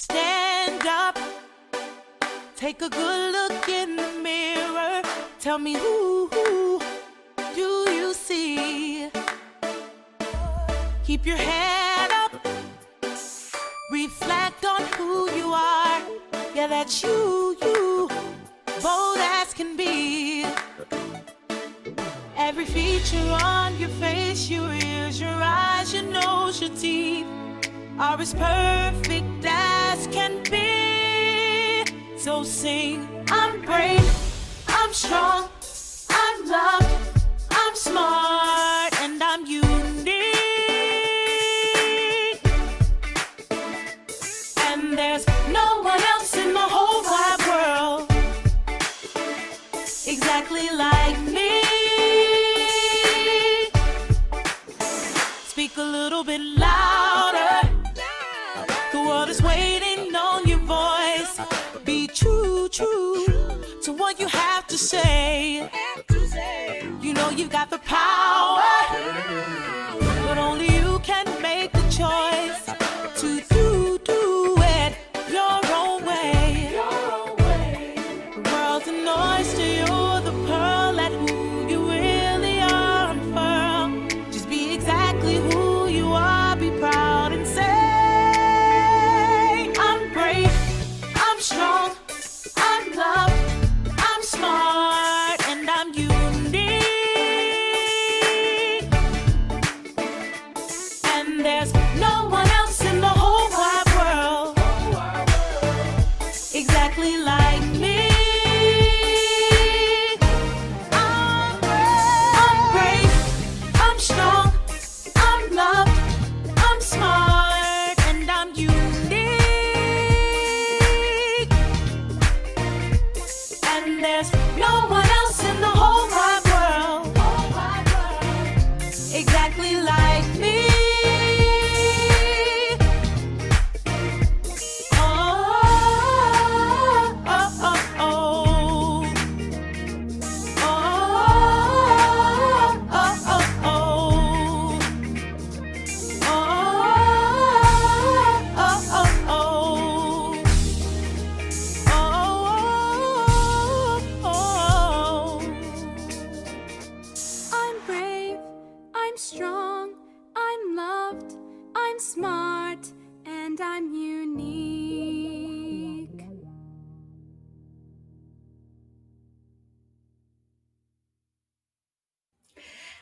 Stand up, take a good look in the mirror. Tell me who do you see? Keep your head up, reflect on who you are. Yeah, that's you, bold as can be. Every feature on your face, your ears, your eyes, your nose, your teeth are as perfect as can be. So sing, I'm brave, I'm strong, I'm loved, I'm smart, and I'm unique. And there's no one else in the whole wide world exactly like me. Speak a little bit louder. The world is waiting on your voice. Be true to what you have to say. You know you've got the power, but only you can make the choice to do it your own way. The world's an oyster, you're the pearl. At who you really are, unfurl. Just be exactly who you are. Be proud and say, I'm brave, I'm strong, I'm loved, I'm smart, and I'm unique. And there's no one else in the whole wide world exactly like me. I'm brave, I'm strong, I'm loved, I'm smart, and I'm unique. And there's no one else in the whole wide world exactly like me. Oh, oh, oh, oh. Oh, oh, oh, oh. I'm brave, I'm strong, I'm loved, I'm smart, and I'm unique.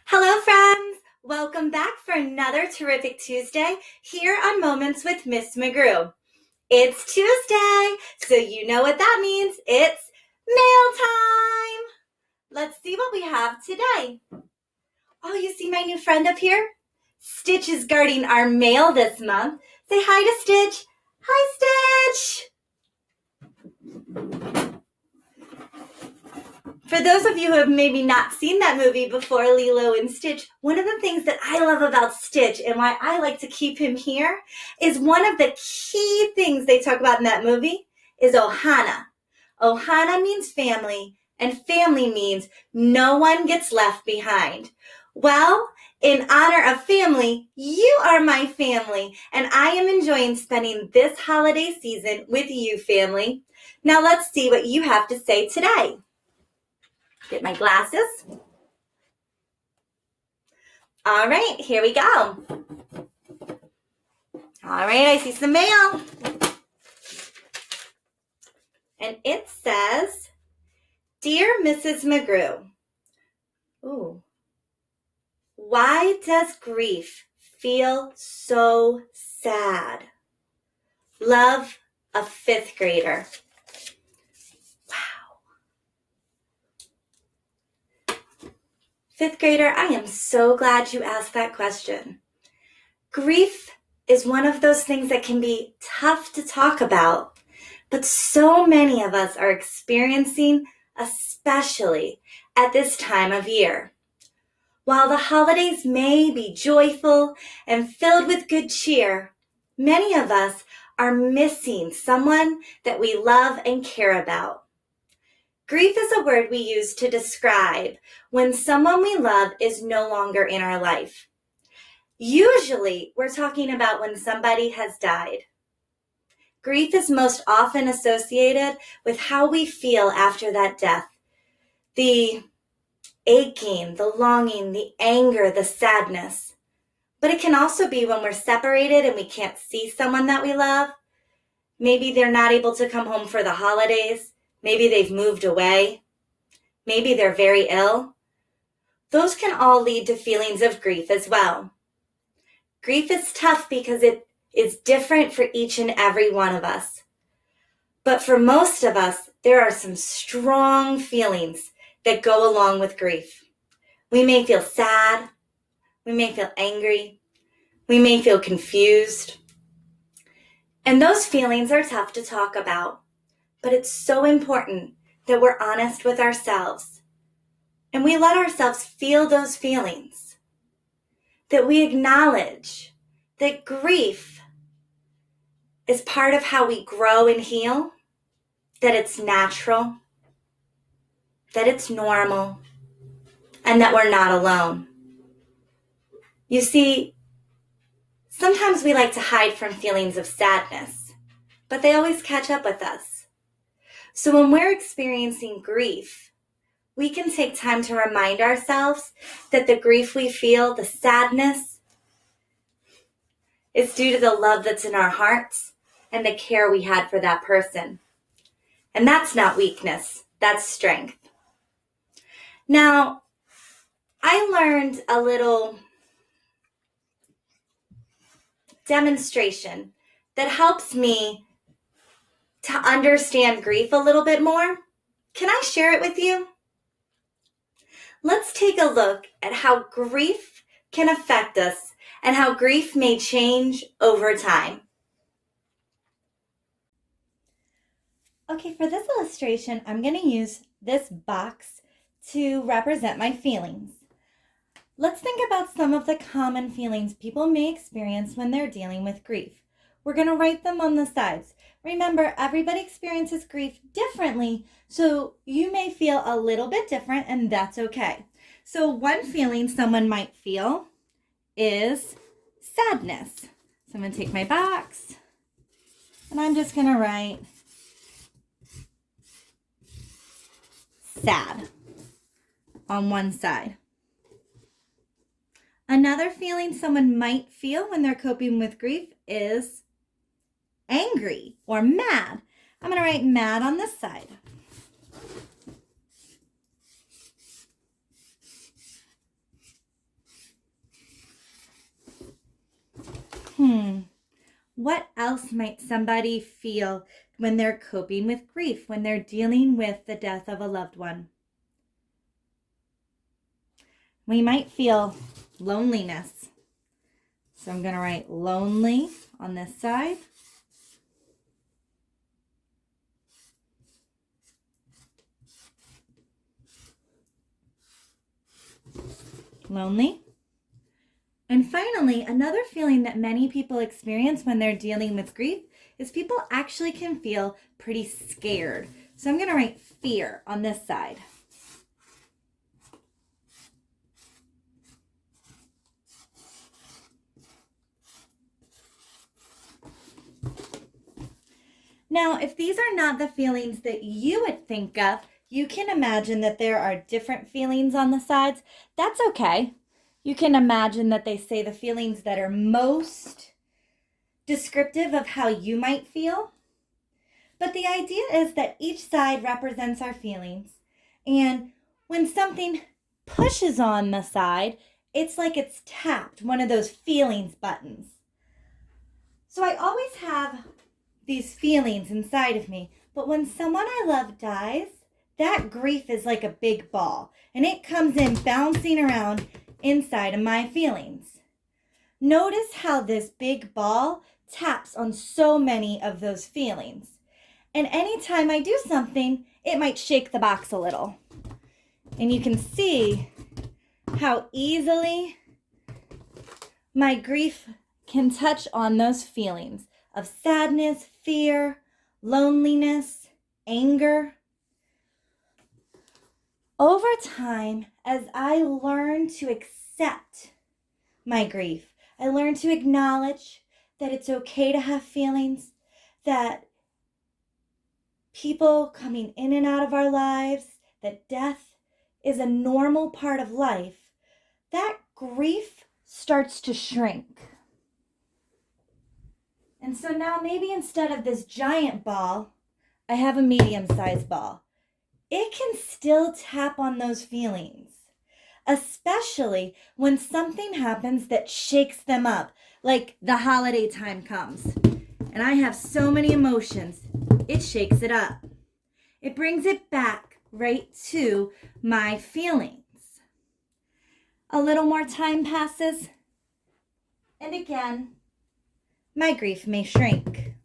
Hello, friends! Welcome back for another terrific Tuesday here on Moments with Miss McGrew. It's Tuesday, so you know what that means. It's mail time! Let's see what we have today. Oh, you see my new friend up here? Stitch is guarding our mail this month. Say hi to Stitch. Hi, Stitch! For those of you who have maybe not seen that movie before, Lilo and Stitch, one of the things that I love about Stitch and why I like to keep him here is one of the key things they talk about in that movie is Ohana. Ohana means family, and family means no one gets left behind. Well, in honor of family, you are my family, and I am enjoying spending this holiday season with you, family. Now let's see what you have to say today. Get my glasses. All right, here we go. All right, I see some mail. And it says, Dear Mrs. McGrew, ooh, why does grief feel so sad? Love, a 5th grader. Wow. 5th grader, I am so glad you asked that question. Grief is one of those things that can be tough to talk about, but so many of us are experiencing, especially at this time of year. While the holidays may be joyful and filled with good cheer, many of us are missing someone that we love and care about. Grief is a word we use to describe when someone we love is no longer in our life. Usually, we're talking about when somebody has died. grief is most often associated with how we feel after that death. The aching, the longing, the anger, the sadness. But it can also be when we're separated and we can't see someone that we love. Maybe they're not able to come home for the holidays. Maybe they've moved away. Maybe they're very ill. Those can all lead to feelings of grief as well. Grief is tough because it is different for each and every one of us. But for most of us, there are some strong feelings that go along with grief. We may feel sad. We may feel angry. We may feel confused. And those feelings are tough to talk about. But it's so important that we're honest with ourselves and we let ourselves feel those feelings. That we acknowledge that grief is part of how we grow and heal, that it's natural, that it's normal, and that we're not alone. You see, sometimes we like to hide from feelings of sadness, but they always catch up with us. So when we're experiencing grief, we can take time to remind ourselves that the grief we feel, the sadness, is due to the love that's in our hearts and the care we had for that person. And that's not weakness, that's strength. Now, I learned a little demonstration that helps me to understand grief a little bit more. Can I share it with you? Let's take a look at how grief can affect us and how grief may change over time. Okay, for this illustration, I'm going to use this box to represent my feelings. Let's think about some of the common feelings people may experience when they're dealing with grief. We're going to write them on the sides. Remember, everybody experiences grief differently, so you may feel a little bit different, and that's okay. So one feeling someone might feel is sadness. So I'm going to take my box, and I'm just going to write sad on one side. Another feeling someone might feel when they're coping with grief is angry or mad. I'm going to write mad on this side. What else might somebody feel when they're coping with grief, when they're dealing with the death of a loved one? We might feel loneliness. So I'm going to write lonely on this side. Lonely. And finally, another feeling that many people experience when they're dealing with grief is people actually can feel pretty scared. So I'm going to write fear on this side. Now, if these are not the feelings that you would think of, you can imagine that there are different feelings on the sides. That's okay. You can imagine that they say the feelings that are most descriptive of how you might feel. But the idea is that each side represents our feelings. And when something pushes on the side, it's like it's tapped, one of those feelings buttons. So I always have these feelings inside of me. But when someone I love dies, that grief is like a big ball. And it comes in bouncing around inside of my feelings. Notice how this big ball taps on so many of those feelings. And anytime I do something, it might shake the box a little. And you can see how easily my grief can touch on those feelings of sadness, fear, loneliness, anger. Over time, as I learn to accept my grief, I learn to acknowledge that it's okay to have feelings, that people coming in and out of our lives, that death is a normal part of life, that grief starts to shrink. And so now maybe instead of this giant ball, I have a medium-sized ball. It can still tap on those feelings, especially when something happens that shakes them up, like the holiday time comes. And I have so many emotions, it shakes it up. It brings it back right to my feelings. A little more time passes, and again, my grief may shrink.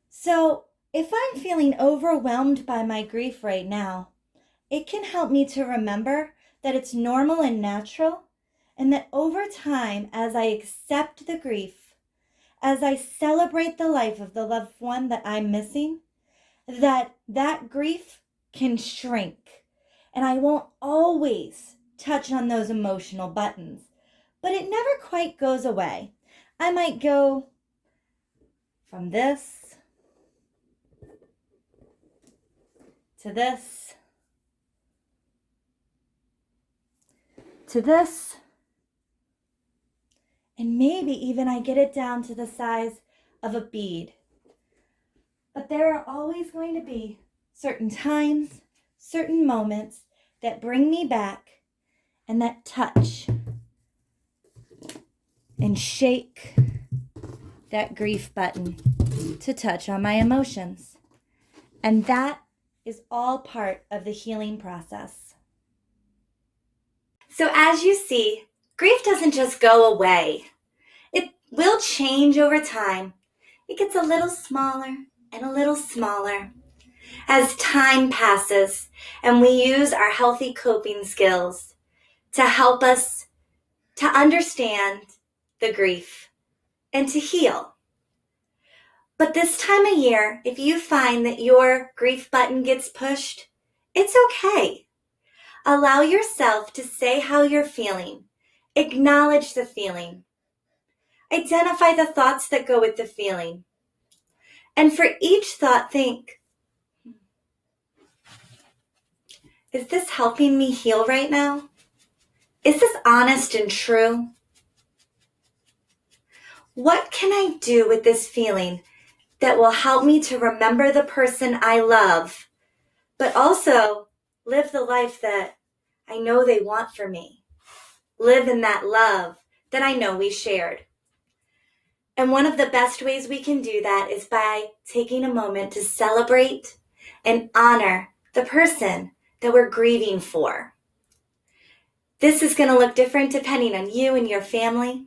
So if I'm feeling overwhelmed by my grief right now, it can help me to remember that it's normal and natural, and that over time, as I accept the grief, as I celebrate the life of the loved one that I'm missing, that grief can shrink. And I won't always touch on those emotional buttons, but it never quite goes away. I might go from this to this to this, and maybe even I get it down to the size of a bead. But there are always going to be certain times, certain moments that bring me back and that touch and shake that grief button to touch on my emotions. And that is all part of the healing process. So as you see, grief doesn't just go away. It will change over time. It gets a little smaller and a little smaller as time passes and we use our healthy coping skills to help us to understand the grief and to heal. But this time of year, if you find that your grief button gets pushed, it's okay. Allow yourself to say how you're feeling. Acknowledge the feeling. Identify the thoughts that go with the feeling. And for each thought, think, is this helping me heal right now? Is this honest and true? What can I do with this feeling that will help me to remember the person I love, but also live the life that I know they want for me? Live in that love that I know we shared. And one of the best ways we can do that is by taking a moment to celebrate and honor the person that we're grieving for. This is going to look different depending on you and your family.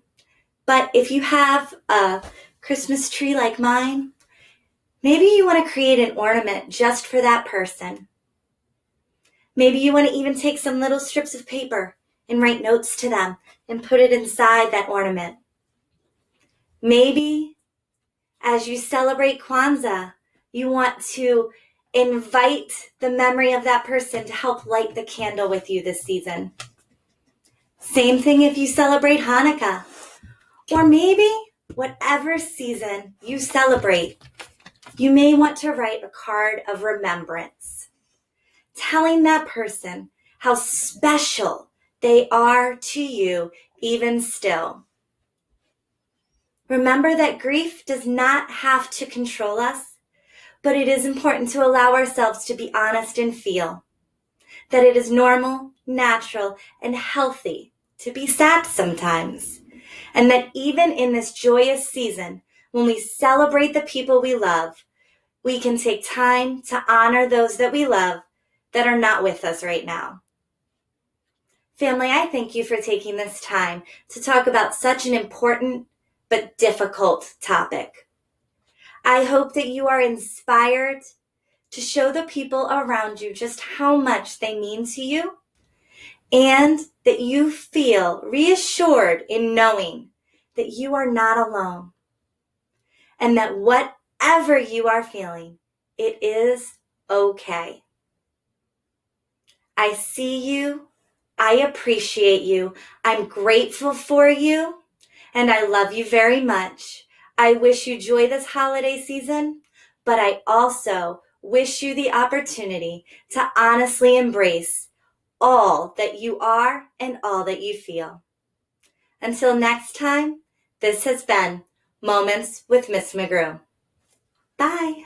But if you have a Christmas tree like mine, maybe you want to create an ornament just for that person. Maybe you want to even take some little strips of paper and write notes to them and put it inside that ornament. Maybe as you celebrate Kwanzaa, you want to invite the memory of that person to help light the candle with you this season. Same thing if you celebrate Hanukkah. Or maybe whatever season you celebrate, you may want to write a card of remembrance, telling that person how special they are to you even still. Remember that grief does not have to control us, but it is important to allow ourselves to be honest and feel that it is normal, natural, and healthy to be sad sometimes. And that even in this joyous season, when we celebrate the people we love, we can take time to honor those that we love that are not with us right now. Family, I thank you for taking this time to talk about such an important but difficult topic. I hope that you are inspired to show the people around you just how much they mean to you, and that you feel reassured in knowing that you are not alone, and that whatever you are feeling, it is okay. I see you. I appreciate you. I'm grateful for you. And I love you very much. I wish you joy this holiday season, but I also wish you the opportunity to honestly embrace all that you are and all that you feel. Until next time, this has been Moments with Miss McGrew. Bye.